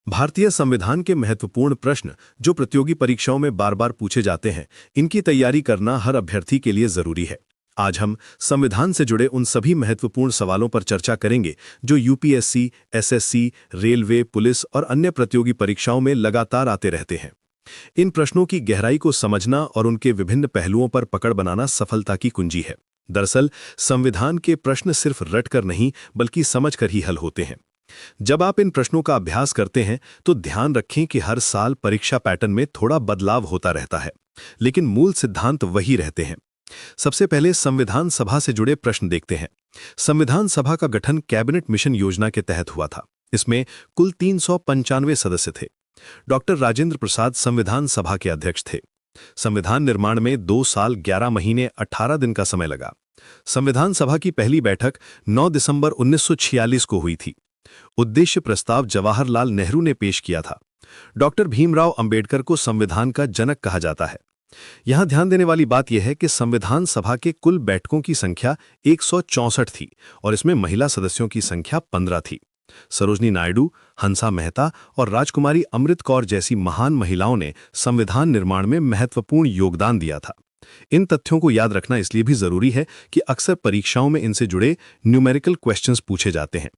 भारतीय संविधान के महत्वपूर्ण प्रश्न जो प्रतियोगी परीक्षाओं में बार बार पूछे जाते हैं, इनकी तैयारी करना हर अभ्यर्थी के लिए जरूरी है। आज हम संविधान से जुड़े उन सभी महत्वपूर्ण सवालों पर चर्चा करेंगे जो यूपीएससी, एसएससी, रेलवे, पुलिस और अन्य प्रतियोगी परीक्षाओं में लगातार आते रहते हैं। इन प्रश्नों की गहराई को समझना और उनके विभिन्न पहलुओं पर पकड़ बनाना सफलता की कुंजी है। दरअसल संविधान के प्रश्न सिर्फ रटकर नहीं बल्कि समझकर ही हल होते हैं। जब आप इन प्रश्नों का अभ्यास करते हैं तो ध्यान रखें कि हर साल परीक्षा पैटर्न में थोड़ा बदलाव होता रहता है, लेकिन मूल सिद्धांत वही रहते हैं। सबसे पहले संविधान सभा से जुड़े प्रश्न देखते हैं। संविधान सभा का गठन कैबिनेट मिशन योजना के तहत हुआ था। इसमें कुल 395 सदस्य थे। डॉक्टर राजेंद्र प्रसाद संविधान सभा के अध्यक्ष थे। संविधान निर्माण में 2 साल 11 महीने 18 दिन का समय लगा। संविधान सभा की पहली बैठक 9 दिसंबर 1946 को हुई थी। उद्देश्य प्रस्ताव जवाहरलाल नेहरू ने पेश किया था। डॉक्टर भीमराव अंबेडकर को संविधान का जनक कहा जाता है। यहां ध्यान देने वाली बात यह है कि संविधान सभा के कुल बैठकों की संख्या 164 थी और इसमें महिला सदस्यों की संख्या 15 थी। सरोजनी नायडू, हंसा मेहता और राजकुमारी अमृत कौर जैसी महान महिलाओं ने संविधान निर्माण में महत्वपूर्ण योगदान दिया था। इन तथ्यों को याद रखना इसलिए भी जरूरी है कि अक्सर परीक्षाओं में इनसे जुड़े न्यूमेरिकल क्वेश्चंस पूछे जाते हैं।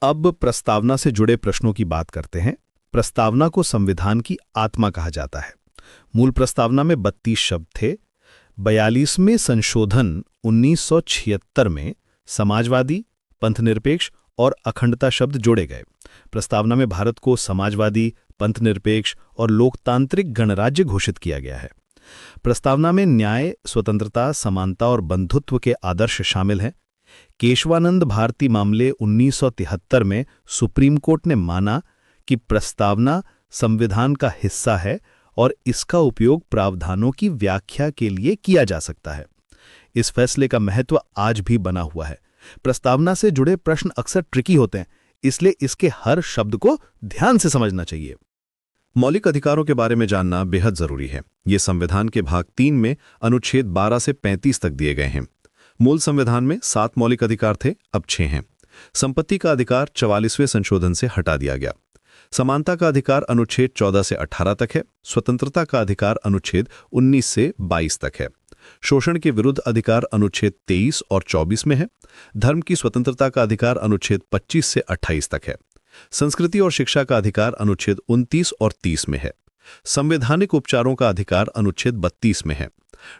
अब प्रस्तावना से जुड़े प्रश्नों की बात करते हैं। प्रस्तावना को संविधान की आत्मा कहा जाता है। मूल प्रस्तावना में 32 शब्द थे। 42वें संशोधन 1976 में समाजवादी, पंथनिरपेक्ष और अखंडता शब्द जोड़े गए। प्रस्तावना में भारत को समाजवादी, पंथनिरपेक्ष और लोकतांत्रिक गणराज्य घोषित किया गया है। प्रस्तावना में न्याय, स्वतंत्रता, समानता और बंधुत्व के आदर्श शामिल हैं। केशवानंद भारती मामले 1973 में सुप्रीम कोर्ट ने माना कि प्रस्तावना संविधान का हिस्सा है और इसका उपयोग प्रावधानों की व्याख्या के लिए किया जा सकता है। इस फैसले का महत्व आज भी बना हुआ है। प्रस्तावना से जुड़े प्रश्न अक्सर ट्रिकी होते हैं, इसलिए इसके हर शब्द को ध्यान से समझना चाहिए। मौलिक अधिकारों के बारे में जानना बेहद जरूरी है। ये संविधान के भाग 3 में अनुच्छेद 12 से 35 तक दिए गए हैं। मूल संविधान में 7 मौलिक अधिकार थे, अब 6 हैं। संपत्ति का अधिकार 44वें संशोधन से हटा दिया गया। समानता का अधिकार अनुच्छेद 14 से 18 तक है। स्वतंत्रता का अधिकार अनुच्छेद 19 से 22 तक है। शोषण के विरुद्ध अधिकार अनुच्छेद 23 और 24 में है। धर्म की स्वतंत्रता का अधिकार अनुच्छेद 25 से 28 तक है। संस्कृति और शिक्षा का अधिकार अनुच्छेद 29 और 30 में है। संवैधानिक उपचारों का अधिकार अनुच्छेद 32 में है।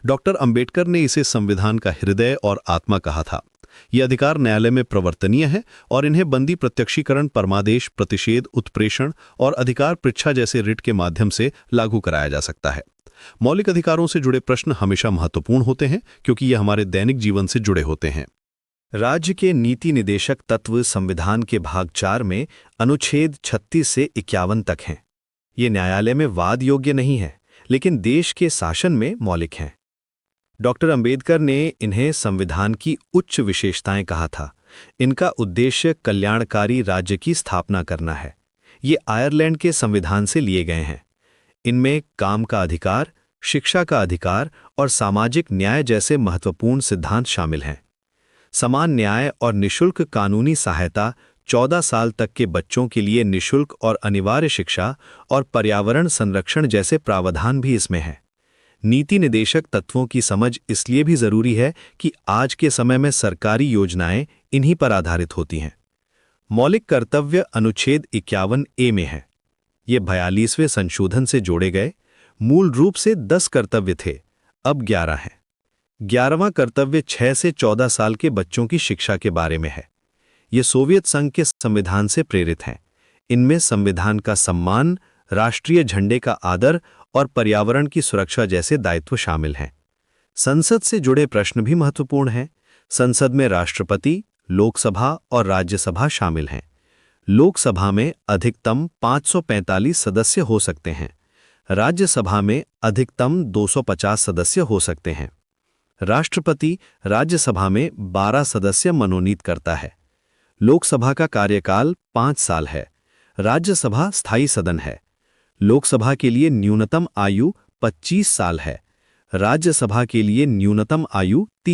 डॉक्टर अंबेडकर ने इसे संविधान का हृदय और आत्मा कहा था। ये अधिकार न्यायालय में प्रवर्तनीय है और इन्हें बंदी प्रत्यक्षीकरण, परमादेश, प्रतिषेध, उत्प्रेषण और अधिकार पृच्छा जैसे रिट के माध्यम से लागू कराया जा सकता है। मौलिक अधिकारों से जुड़े प्रश्न हमेशा महत्वपूर्ण होते हैं क्योंकि ये हमारे दैनिक जीवन से जुड़े होते हैं। राज्य के नीति निदेशक तत्व संविधान के भाग 4 में अनुच्छेद 36 से 51 तक हैं। ये न्यायालय में वाद योग्य नहीं है, लेकिन देश के शासन में मौलिक हैं। डॉक्टर अंबेडकर ने इन्हें संविधान की उच्च विशेषताएं कहा था। इनका उद्देश्य कल्याणकारी राज्य की स्थापना करना है। ये आयरलैंड के संविधान से लिए गए हैं। इनमें काम का अधिकार, शिक्षा का अधिकार और सामाजिक न्याय जैसे महत्वपूर्ण सिद्धांत शामिल हैं। समान न्याय और निःशुल्क कानूनी सहायता, 14 साल तक के बच्चों के लिए निःशुल्क और अनिवार्य शिक्षा और पर्यावरण संरक्षण जैसे प्रावधान भी इसमें हैं। नीति निदेशक तत्वों की समझ इसलिए भी जरूरी है कि आज के समय में सरकारी योजनाएं इन्हीं पर आधारित होती हैं। मौलिक कर्तव्य अनुच्छेद 51A में है। ये 42वें संशोधन से जोड़े गए। मूल रूप से 10 कर्तव्य थे, अब 11 हैं। 11वां कर्तव्य 6 से 14 साल के बच्चों की शिक्षा के बारे में है। ये सोवियत संघ के संविधान से प्रेरित हैं। इनमें संविधान का सम्मान, राष्ट्रीय झंडे का आदर और पर्यावरण की सुरक्षा जैसे दायित्व शामिल हैं। संसद से जुड़े प्रश्न भी महत्वपूर्ण हैं। संसद में राष्ट्रपति, लोकसभा और राज्यसभा शामिल हैं। लोकसभा में अधिकतम 545 सदस्य हो सकते हैं। राज्यसभा में अधिकतम 250 सदस्य हो सकते हैं। राष्ट्रपति राज्यसभा में 12 सदस्य मनोनीत करता है। लोकसभा का कार्यकाल 5 साल है। राज्यसभा स्थायी सदन है। लोकसभा के लिए न्यूनतम आयु 25 साल है। राज्यसभा के लिए न्यूनतम आयु 30